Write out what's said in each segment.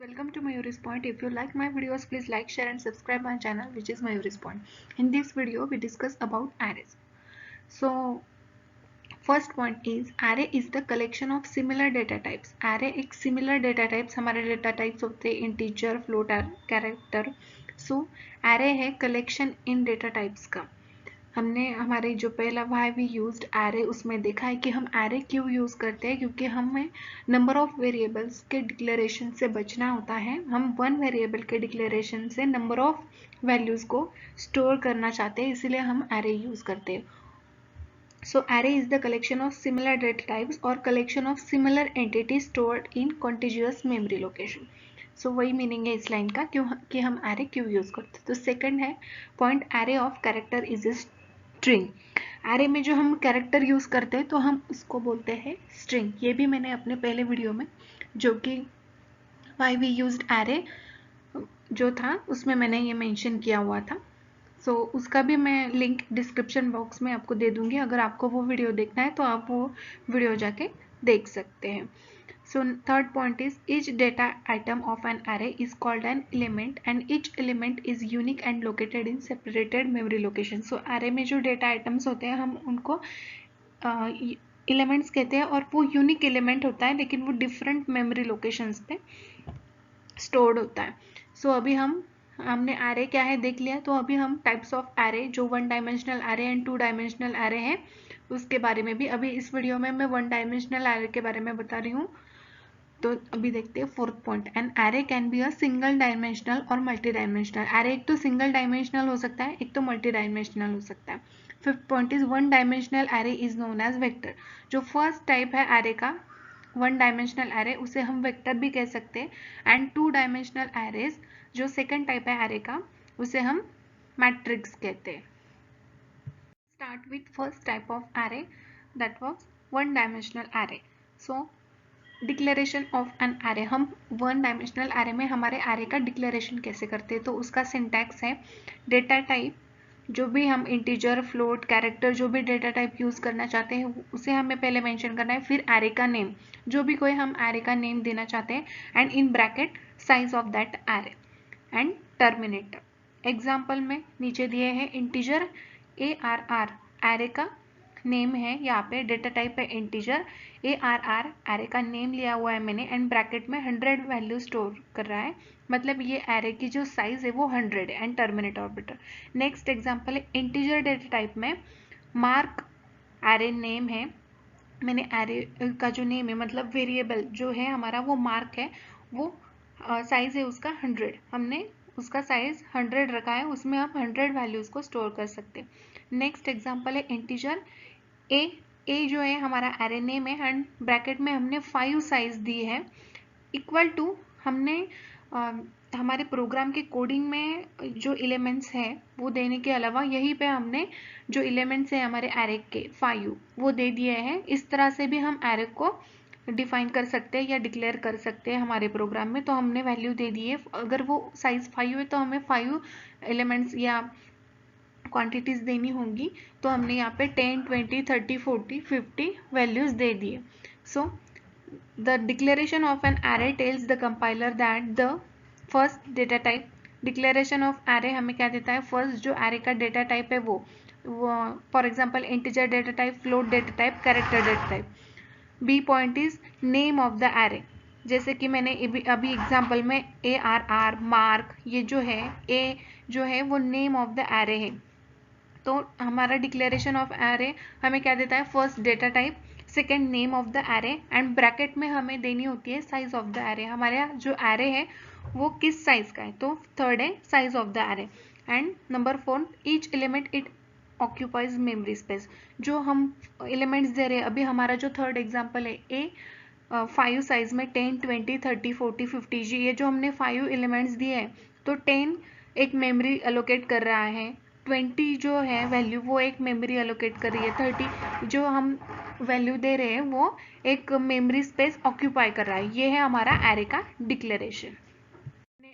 Welcome to Mayuri's Point. If you like my videos, please like, share and subscribe my channel, which is Mayuri's Point. In this video, we discuss about arrays. So, first point is array is the collection of similar data types. Array एक similar data types हमारे data types होते हैं integer, float, character. So, array है collection in data types का. हमने हमारे जो पहला why we used array उसमें देखा है कि हम array क्यों यूज करते हैं, क्योंकि हमें नंबर ऑफ वेरिएबल्स के डिक्लेरेशन से बचना होता है. हम वन वेरिएबल के डिक्लेरेशन से नंबर ऑफ वैल्यूज को स्टोर करना चाहते हैं, इसीलिए हम array यूज करते हैं. So array is the collection of similar data types or collection of similar entities stored in contiguous memory location. So वही मीनिंग है इस लाइन का क्यों कि हम array क्यों यूज करते हैं. तो सेकंड है point array of character is a string. array में जो हम कैरेक्टर यूज करते हैं तो हम उसको बोलते हैं string. ये भी मैंने अपने पहले वीडियो में जो कि why we used array जो था उसमें मैंने ये मेंशन किया हुआ था. सो उसका भी मैं लिंक डिस्क्रिप्शन बॉक्स में आपको दे दूंगी. अगर आपको वो वीडियो देखना है तो आप वो वीडियो जाके देख सकते हैं. So third point is each data item of an array is called an element and each element is unique and located in separated memory location. So array में जो डेटा आइटम्स होते हैं हम उनको एलिमेंट्स कहते हैं और वो यूनिक एलिमेंट होता है लेकिन वो डिफरेंट मेमोरी लोकेशंस पे स्टोर्ड होता है. सो अभी हमने array क्या है देख लिया. तो अभी हम टाइप्स ऑफ array जो one dimensional array and two dimensional array है उसके बारे में भी अभी इस वीडियो में मैं वन डायमेंशनल array के बारे में बता रही हूँ. तो अभी देखते हैं fourth point. An array can be a single dimensional और मल्टी डायमेंशनल. array एक तो सिंगल डायमेंशनल हो सकता है, एक तो मल्टी डायमेंशनल हो सकता है. Fifth point is one dimensional array is known as vector. जो फर्स्ट टाइप है array का वन डायमेंशनल array उसे हम वेक्टर भी कह सकते हैं. एंड टू डायमेंशनल arrays जो सेकंड टाइप है array का उसे हम मैट्रिक्स कहते हैं. Start with first type of array that was one dimensional array. So declaration of an array. हम वन डायमेंशनल array में हमारे array का डिक्लेरेशन कैसे करते हैं. तो उसका सिंटैक्स है डेटा टाइप जो भी हम इंटीजर, फ्लोट, कैरेक्टर जो भी डेटा टाइप यूज करना चाहते हैं उसे हमें पहले मेंशन करना है. फिर array का नेम जो भी कोई हम array का नेम देना चाहते हैं and in bracket size of that array and terminator. Example में नीचे दिए हैं इंटीजर ARR array का नेम है. यहाँ पे डेटा टाइप है इंटीजर. ARR array का नेम लिया हुआ है मैंने एंड ब्रैकेट में 100 वैल्यू स्टोर कर रहा है. मतलब ये array की जो साइज है वो 100 है and terminate orbiter. Next example है इंटीजर डेटा टाइप में मार्क array नेम है. मैंने array का जो नेम है मतलब वेरिएबल जो है हमारा वो मार्क है. वो साइज है उसका 100. हमने उसका साइज 100 रखा है, उसमें हम 100 वैल्यूज को स्टोर कर सकते हैं. नेक्स्ट एग्जांपल है इंटीजर ए जो है हमारा array नेम है एंड ब्रैकेट में हमने 5 साइज दी है. इक्वल टू हमने हमारे प्रोग्राम के कोडिंग में जो एलिमेंट्स है वो देने के अलावा यहीं पे हमने जो एलिमेंट्स है हमारे array के 5 वो दे दिए हैं. इस तरह से भी हम array को डिफाइन कर सकते हैं या डिक्लेयर कर सकते हैं हमारे प्रोग्राम में. तो हमने वैल्यू दे दी है. अगर वो साइज 5 है तो हमें 5 एलिमेंट्स या क्वांटिटीज देनी होंगी. तो हमने यहाँ पे 10, 20, 30, 40, 50 वैल्यूज दे दिए. So the declaration of an array tells the compiler that the first data type. Declaration of array हमें क्या देता है, फर्स्ट जो array का डेटा टाइप है वो for example integer data type, float data type, character data type. B point is name of the array. जैसे कि मैंने अभी एग्जाम्पल में ARR मार्क ये जो है ए जो है वो नेम ऑफ द array है. तो हमारा डिक्लेरेशन ऑफ array हमें क्या देता है, first data type, second name of the array and bracket में हमें देनी होती है साइज ऑफ द array. हमारे जो array है वो किस साइज का है, तो थर्ड है size of the array. And number 4 each element it occupies memory space. जो हम एलिमेंट्स दे रहे हैं अभी हमारा जो थर्ड एग्जाम्पल है ए 5 साइज में 10, 20, 30, 40, 50 जी ये जो हमने 5 एलिमेंट्स दिए हैं तो 10 एक मेमोरी एलोकेट कर रहा है, 20 जो है वैल्यू वो एक मेमोरी एलोकेट कर रही है, 30 जो हम वैल्यू दे रहे हैं वो एक मेमोरी स्पेस ऑक्यूपाई कर रहा है. ये है हमारा array का डिक्लेरेशन.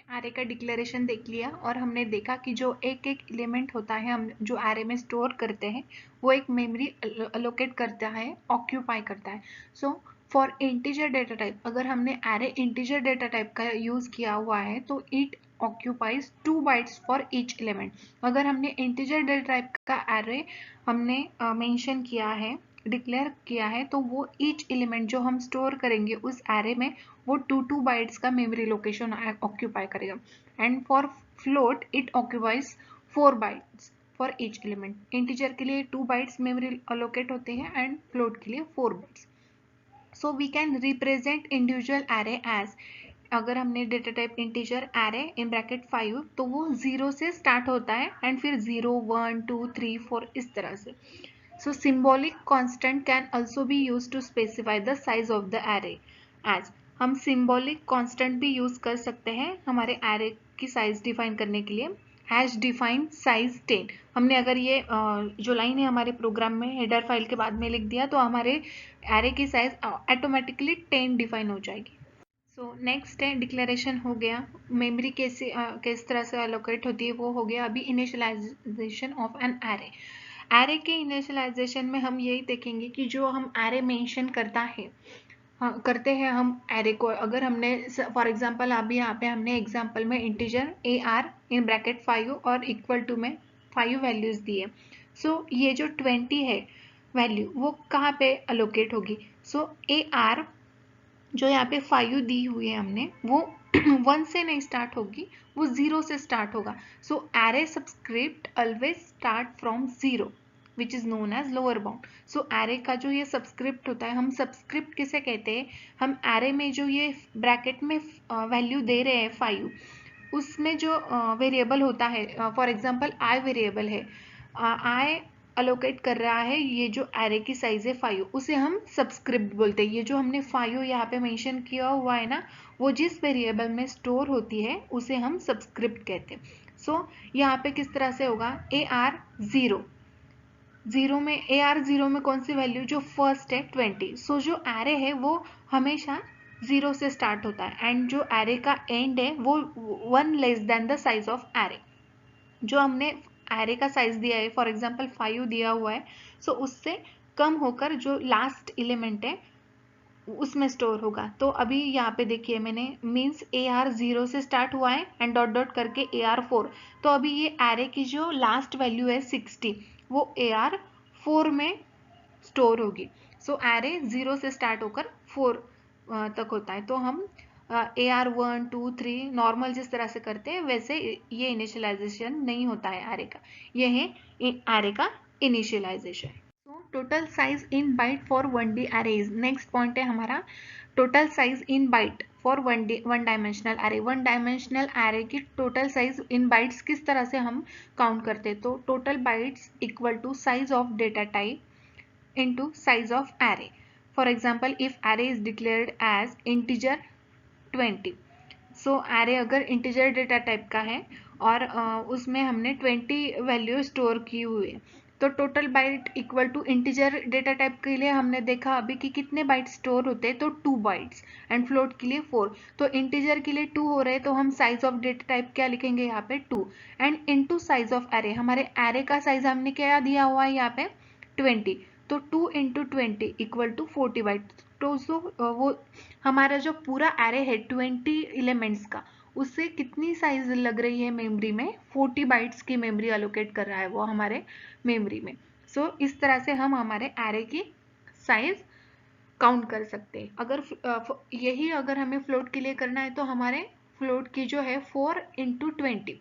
array का डिक्लेरेशन देख लिया और हमने देखा कि जो एक एक एलिमेंट होता है हम जो array में स्टोर करते हैं वो एक मेमोरी अलोकेट करता है, ऑक्यूपाई करता है. So for integer data type, अगर हमने एरे इंटीजर डेटा टाइप का यूज किया हुआ है तो it occupies 2 bytes for each element. अगर हमने इंटीजर डेटा टाइप का एरे हमने मेंशन किया है, डिक्लेयर किया है, तो वो ईच एलिमेंट जो हम स्टोर करेंगे उस एरे में वो 2 बाइट्स का मेमोरी लोकेशन ऑक्यूपाई करेगा। And for float it occupies 4 bytes for each element. Integer के लिए 2 बाइट्स मेमोरी अलोकेट होते हैं एंड फ्लोट के लिए 4 bytes. So we can represent individual array as, अगर हमने data type integer array in bracket 5 तो वो 0 से स्टार्ट होता है एंड फिर 0 1 2 3 4 इस तरह से। So symbolic constant can also be used to specify the size of the array as, हम सिंबॉलिक कांस्टेंट भी यूज कर सकते हैं हमारे एरे की साइज डिफाइन करने के लिए। हैश डिफाइन साइज 10, हमने अगर ये जो लाइन है हमारे प्रोग्राम में हेडर फाइल के बाद में लिख दिया तो हमारे एरे की साइज ऑटोमेटिकली 10 डिफाइन हो जाएगी। सो नेक्स्ट है डिक्लेरेशन हो गया, मेमोरी कैसे किस तरह से अलोकेट होती है वो हो गया। अभी initialization of an array, array के इनिशियलाइजेशन में हम यही देखेंगे कि जो हम एरे मेंशन करता है करते हैं हम एरे को, अगर हमने फॉर एग्जांपल अभी यहाँ पे हमने एग्जांपल में integer A R in bracket 5 और इक्वल टू में 5 वैल्यूज दिए। सो ये जो 20 है वैल्यू वो कहाँ पे अलोकेट होगी? सो ए आर जो यहाँ पे 5 दी हुई है हमने वो 1 से नहीं स्टार्ट होगी, वो 0 से स्टार्ट होगा। So array subscript always start from 0 which is known as lower bound. So array का जो ये सबस्क्रिप्ट होता है, हम सबस्क्रिप्ट किसे कहते हैं? हम एरे में जो ये ब्रैकेट में वैल्यू दे रहे हैं 5, उसमें जो वेरिएबल होता है, फॉर एग्जांपल आई वेरिएबल है, आई अलोकेट कर रहा है ये जो एरे की साइज है 5, उसे हम सबस्क्रिप्ट बोलते हैं। ये जो हमने 5 यहाँ पे मेंशन किया हुआ है ना, वो जिस वेरिएबल में स्टोर होती है उसे हम सबस्क्रिप्ट कहते हैं। सो यहाँ पे किस तरह से होगा? ए आर 0 में, ए आर 0 में कौन सी वैल्यू? जो फर्स्ट है 20। सो जो एरे है वो हमेशा 0 से स्टार्ट होता है एंड जो एरे का एंड है वो 1 less than the size of array. जो हमने एरे का साइज दिया है फॉर एग्जांपल 5 दिया हुआ है, सो उससे कम होकर जो लास्ट एलिमेंट है उसमें स्टोर होगा। तो अभी यहाँ पे देखिए मैंने मीन्स ए आर 0 से स्टार्ट हुआ है एंड डॉट डॉट करके ए आर 4, तो अभी ये एरे की जो लास्ट वैल्यू है 60 वो ए आर 4 में स्टोर होगी। सो एरे 0 से स्टार्ट होकर 4 तक होता है। तो हम ए आर 1 2 3 नॉर्मल जिस तरह से करते हैं वैसे ये इनिशियलाइजेशन नहीं होता है एरे का, ये है एरे का initialization. So total size in byte for 1D arrays, next point है हमारा total size in byte for one dimensional array. One dimensional array की टोटल साइज इन बाइट्स किस तरह से हम काउंट करते हैं? तो total bytes equal to size of data type into size of array. For example, if array is declared as integer 20, so array अगर integer data type का है और उसमें हमने 20 वैल्यू स्टोर की हुई है, तो total byte equal to integer data type के लिए हमने देखा अभी कि कितने बाइट स्टोर होते हैं, तो 2 बाइट्स एंड फ्लोट के लिए 4। तो इंटीजर के लिए 2 हो रहे हैं तो हम साइज ऑफ डेटा टाइप क्या लिखेंगे यहाँ पे? 2 and into size of array, हमारे एरे का साइज हमने क्या दिया हुआ है यहाँ पे? 20, तो 2 इंटू 20 इक्वल टू 40 बाइट। तो वो हमारा जो पूरा एरे है 20 एलिमेंट्स का, उससे कितनी साइज लग रही है मेमोरी में? 40 बाइट्स की मेमोरी अलोकेट कर रहा है वो हमारे मेमोरी में। सो इस तरह से हम हमारे एरे की साइज काउंट कर सकते हैं। अगर यही अगर हमें फ्लोट के लिए करना है तो हमारे फ्लोट की जो है 4 इंटू 20,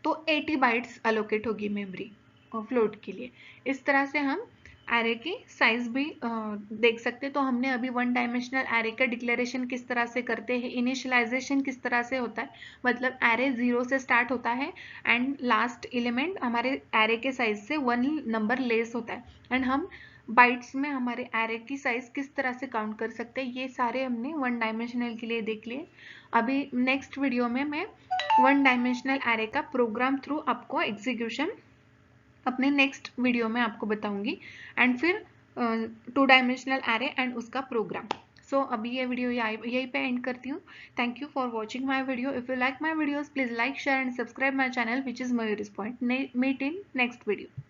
तो 80 बाइट्स अलोकेट होगी मेमोरी फ्लोट के लिए। इस तरह से हम एरे की साइज भी देख सकते। तो हमने अभी वन डायमेंशनल एरे का डिक्लेरेशन किस तरह से करते हैं, इनिशियलाइजेशन किस तरह से होता है, मतलब एरे 0 से स्टार्ट होता है एंड लास्ट एलिमेंट हमारे एरे के साइज से 1 नंबर लेस होता है एंड हम बाइट्स में हमारे एरे की साइज किस तरह से काउंट कर सकते हैं, ये सारे हमने वन डायमेंशनल के लिए देख लिए। अभी नेक्स्ट वीडियो में मैं वन डायमेंशनल एरे का प्रोग्राम थ्रू आपको एग्जीक्यूशन अपने नेक्स्ट वीडियो में आपको बताऊंगी एंड फिर 2 डायमेंशनल एरे एंड उसका प्रोग्राम। सो अभी ये वीडियो यहीं पे एंड करती हूँ। Thank you for watching my video. If you like my videos please like share and subscribe my channel which is Mayuri's point. Meet in next video.